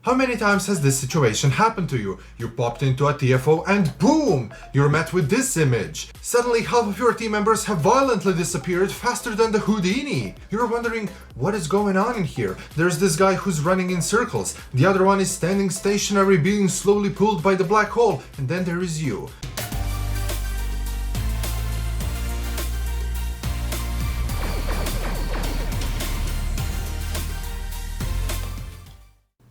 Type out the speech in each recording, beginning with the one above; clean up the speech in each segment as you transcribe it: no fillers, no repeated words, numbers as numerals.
How many times has this situation happened to you? You popped into a TFO and boom! You're met with this image. Suddenly half of your team members have violently disappeared faster than the Houdini. You're wondering, what is going on in here? There's this guy who's running in circles. The other one is standing stationary being slowly pulled by the black hole. And then there is you.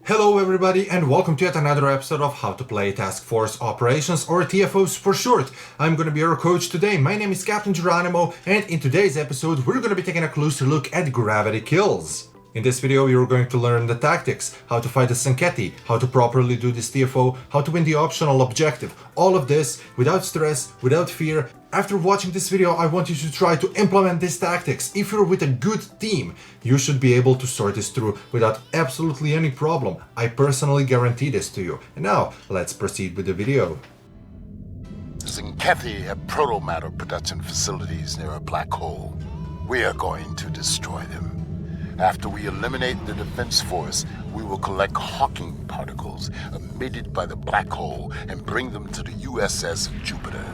Hello everybody and welcome to yet another episode of How to Play Task Force Operations, or TFOs for short. I'm gonna be your coach today. My name is Captain Geronimo, and in today's episode we're gonna be taking a closer look at gravity kills. In this video you're going to learn the tactics, how to fight the Tzenkethi, how to properly do this TFO, how to win the optional objective. All of this without stress, without fear. After watching this video, I want you to try to implement these tactics. If you're with a good team, you should be able to sort this through without absolutely any problem. I personally guarantee this to you. And now, let's proceed with the video. Tzenkethi have proto-matter production facilities near a black hole. We are going to destroy them. After we eliminate the defense force, we will collect Hawking particles emitted by the black hole and bring them to the USS Jupiter.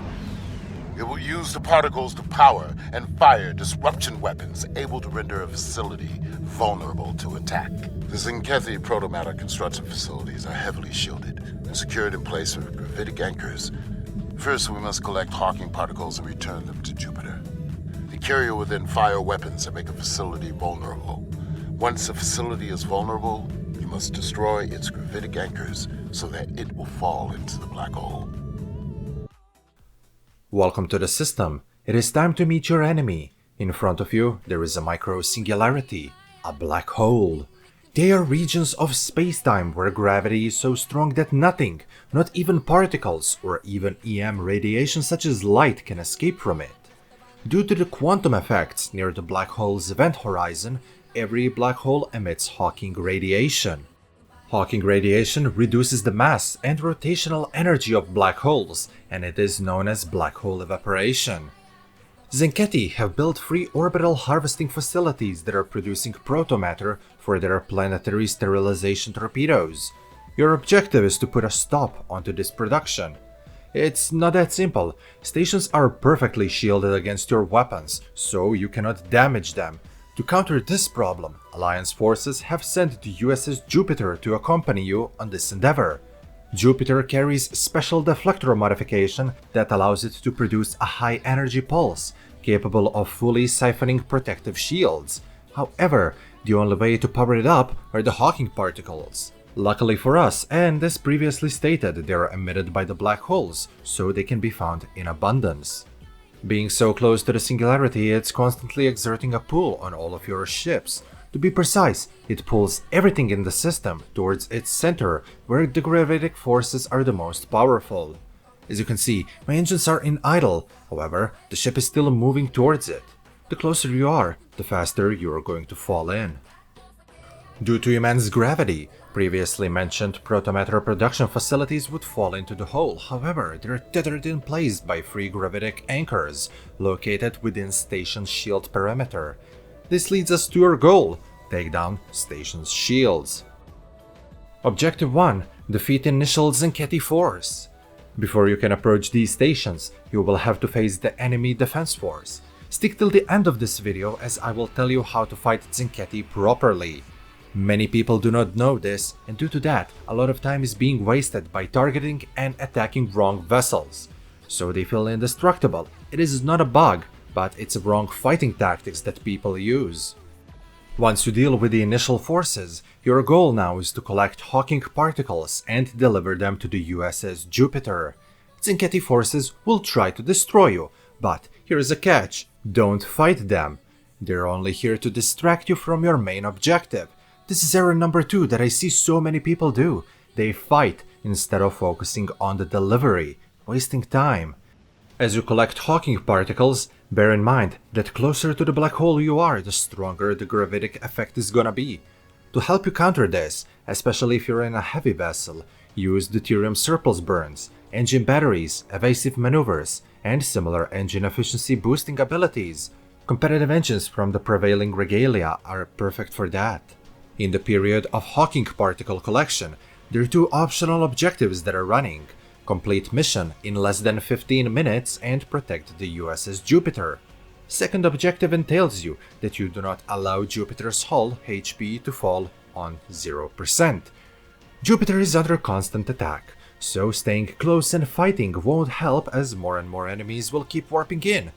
It will use the particles to power and fire disruption weapons able to render a facility vulnerable to attack. The Tzenkethi proto-matter construction facilities are heavily shielded and secured in place with gravitic anchors. First, we must collect Hawking particles and return them to Jupiter. The carrier will then fire weapons and make a facility vulnerable. Once a facility is vulnerable, you must destroy its gravitic anchors so that it will fall into the black hole. Welcome to the system. It is time to meet your enemy. In front of you, there is a micro-singularity, a black hole. They are regions of space-time where gravity is so strong that nothing, not even particles or even EM radiation such as light, can escape from it. Due to the quantum effects near the black hole's event horizon, every black hole emits Hawking radiation. Hawking radiation reduces the mass and rotational energy of black holes, and it is known as black hole evaporation. Tzenkethi have built 3 orbital harvesting facilities that are producing protomatter for their planetary sterilization torpedoes. Your objective is to put a stop onto this production. It's not that simple. Stations are perfectly shielded against your weapons, so you cannot damage them. To counter this problem, Alliance forces have sent the USS Jupiter to accompany you on this endeavor. Jupiter carries special deflector modification that allows it to produce a high-energy pulse, capable of fully siphoning protective shields. However, the only way to power it up are the Hawking particles. Luckily for us, and as previously stated, they are emitted by the black holes, so they can be found in abundance. Being so close to the singularity, it's constantly exerting a pull on all of your ships. To be precise, it pulls everything in the system towards its center, where the gravitic forces are the most powerful. As you can see, my engines are in idle, however, the ship is still moving towards it. The closer you are, the faster you are going to fall in. Due to immense gravity, previously mentioned protomatter production facilities would fall into the hole. However, they're tethered in place by 3 gravitic anchors located within station's shield perimeter. This leads us to your goal: take down station's shields. Objective 1. Defeat initial Tzenkethi force. Before you can approach these stations, you will have to face the enemy defense force. Stick till the end of this video as I will tell you how to fight Tzenkethi properly. Many people do not know this, and due to that, a lot of time is being wasted by targeting and attacking wrong vessels. So they feel indestructible. It is not a bug, but it's wrong fighting tactics that people use. Once you deal with the initial forces, your goal now is to collect Hawking particles and deliver them to the USS Jupiter. Tzenkethi forces will try to destroy you, but here is a catch: don't fight them. They're only here to distract you from your main objective. This is error number 2 that I see so many people do. They fight instead of focusing on the delivery, wasting time. As you collect Hawking particles, bear in mind that closer to the black hole you are, the stronger the gravitic effect is gonna be. To help you counter this, especially if you're in a heavy vessel, use deuterium surplus burns, engine batteries, evasive maneuvers, and similar engine efficiency boosting abilities. Competitive engines from the prevailing regalia are perfect for that. In the period of Hawking particle collection, There are two optional objectives that are running: complete mission in less than 15 minutes and protect the USS Jupiter. Second objective entails you that you do not allow Jupiter's hull HP to fall on 0%. Jupiter is under constant attack, so staying close and fighting won't help as more and more enemies will keep warping in.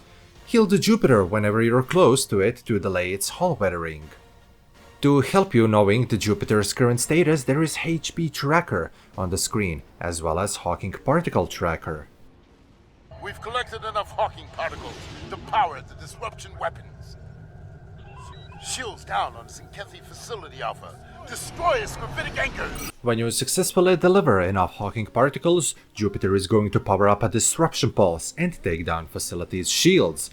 Heal the Jupiter whenever you're close to it to delay its hull weathering. To help you knowing the Jupiter's current status, there is HP Tracker on the screen, as well as Hawking Particle Tracker. We've collected enough Hawking particles to power the disruption weapons. Shields down on Tzenkethi Facility Alpha. Destroy its gravitic anchors! When you successfully deliver enough Hawking particles, Jupiter is going to power up a disruption pulse and take down Facility's shields.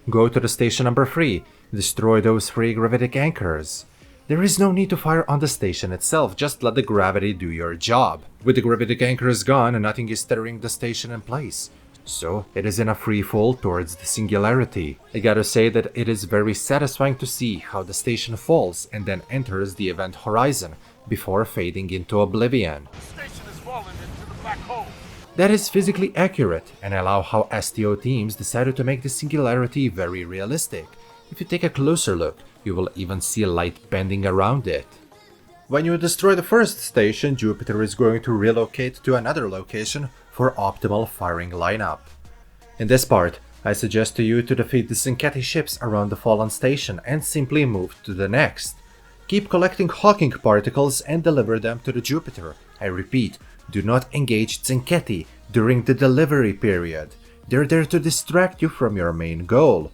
Go to the station number 3, destroy those 3 gravitic anchors. There is no need to fire on the station itself, just let the gravity do your job. With the gravitic anchors gone, nothing is steering the station in place. So, it is in a free fall towards the singularity. I gotta say that it is very satisfying to see how the station falls and then enters the event horizon before fading into oblivion. The station has fallen into the black hole. That is physically accurate, and I love how STO teams decided to make the singularity very realistic. If you take a closer look, you will even see light bending around it. When you destroy the first station, Jupiter is going to relocate to another location for optimal firing lineup. In this part, I suggest to you to defeat the Tzenkethi ships around the fallen station and simply move to the next. Keep collecting Hawking particles and deliver them to the Jupiter. I repeat, do not engage Tzenkethi during the delivery period. They're there to distract you from your main goal.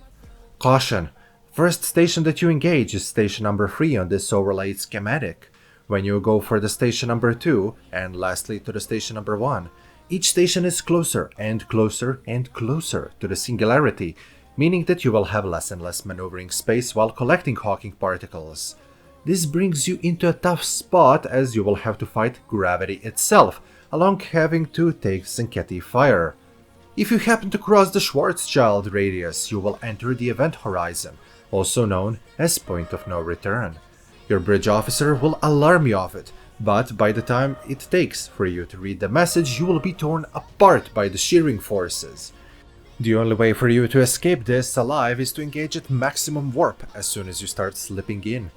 Caution! First station that you engage is station number 3 on this overlaid schematic. When you go for the station number 2, and lastly to the station number 1, each station is closer and closer and closer to the singularity, meaning that you will have less and less maneuvering space while collecting Hawking particles. This brings you into a tough spot as you will have to fight gravity itself, along having to take Tzenkethi fire. If you happen to cross the Schwarzschild radius, you will enter the event horizon, also known as Point of No Return. Your bridge officer will alarm you of it, but by the time it takes for you to read the message, you will be torn apart by the shearing forces. The only way for you to escape this alive is to engage at maximum warp as soon as you start slipping in.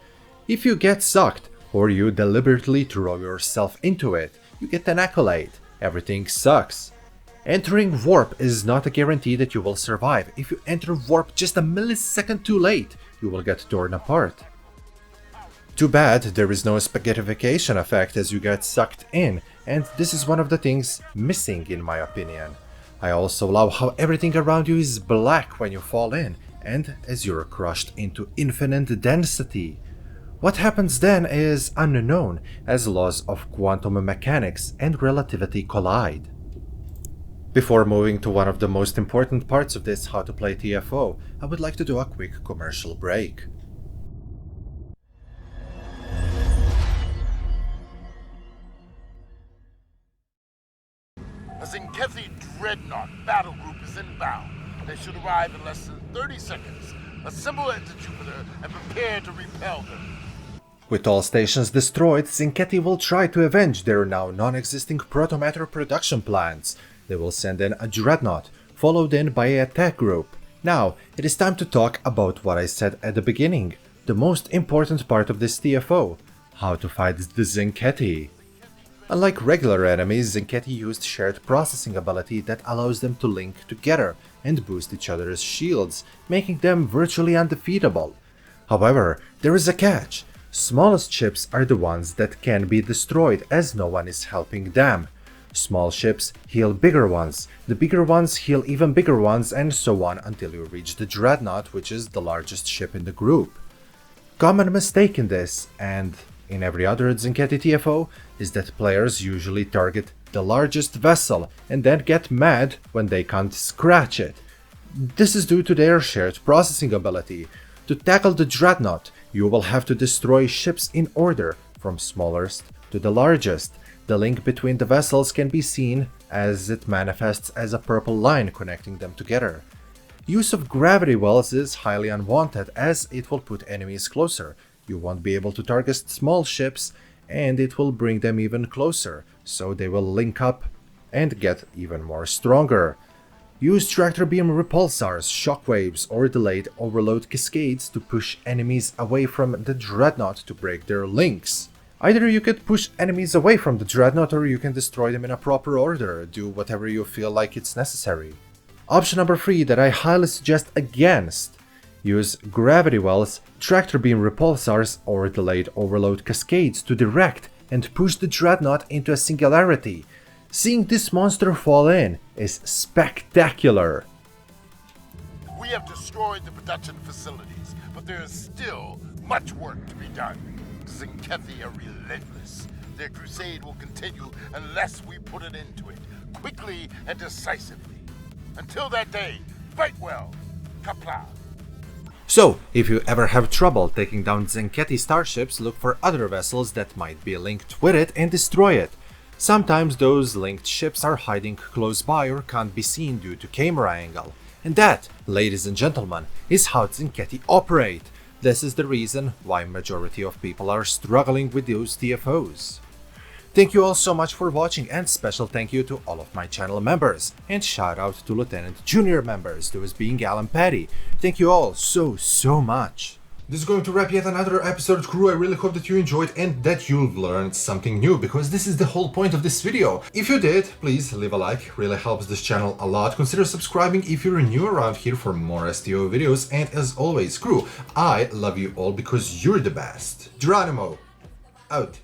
If you get sucked, or you deliberately throw yourself into it, you get an accolade. Everything sucks. Entering warp is not a guarantee that you will survive. If you enter warp just a millisecond too late, you will get torn apart. Too bad there is no spaghettification effect as you get sucked in, and this is one of the things missing in my opinion. I also love how everything around you is black when you fall in, and as you're crushed into infinite density. What happens then is unknown, as laws of quantum mechanics and relativity collide. Before moving to one of the most important parts of this How to Play TFO, I would like to do a quick commercial break. A Tzenkethi Dreadnought battle group is inbound. They should arrive in less than 30 seconds. Assemble at the Jupiter and prepare to repel them. With all stations destroyed, Tzenkethi will try to avenge their now non-existing protomatter production plants. They will send in a Dreadnought, followed in by a attack group. Now, it is time to talk about what I said at the beginning, the most important part of this TFO, how to fight the Tzenkethi. Unlike regular enemies, Tzenkethi used shared processing ability that allows them to link together and boost each other's shields, making them virtually undefeatable. However, there is a catch. Smallest ships are the ones that can be destroyed as no one is helping them. Small ships heal bigger ones, the bigger ones heal even bigger ones, and so on until you reach the Dreadnought, which is the largest ship in the group. Common mistake in this, and in every other Tzenkethi TFO, is that players usually target the largest vessel and then get mad when they can't scratch it. This is due to their shared processing ability. To tackle the Dreadnought, you will have to destroy ships in order, from smallest to the largest. The link between the vessels can be seen as it manifests as a purple line connecting them together. Use of gravity wells is highly unwanted as it will put enemies closer. You won't be able to target small ships, and it will bring them even closer, so they will link up and get even more stronger. Use tractor beam repulsors, shockwaves, or delayed overload cascades to push enemies away from the dreadnought to break their links. Either you could push enemies away from the dreadnought or you can destroy them in a proper order, do whatever you feel like it's necessary. Option number 3 that I highly suggest against. Use gravity wells, tractor beam repulsors, or delayed overload cascades to direct and push the dreadnought into a singularity. Seeing this monster fall in is spectacular. We have destroyed the production facilities, but there is still much work to be done. Tzenkethi are relentless. Their crusade will continue unless we put an end to it, quickly and decisively. Until that day, fight well. Kapla. So, if you ever have trouble taking down Tzenkethi starships, look for other vessels that might be linked with it and destroy it. Sometimes those linked ships are hiding close by or can't be seen due to camera angle. And that, ladies and gentlemen, is how Tzenkethi operate. This is the reason why majority of people are struggling with those TFOs. Thank you all so much for watching, and special thank you to all of my channel members, and shout out to Lieutenant Junior members, those being Alan Patty. Thank you all so much. This is going to wrap yet another episode, crew. I really hope that you enjoyed and that you've learned something new, because this is the whole point of this video. If you did, please leave a like, really helps this channel a lot. Consider subscribing if you're new around here for more STO videos, and as always, crew, I love you all because you're the best. Geronimo, out.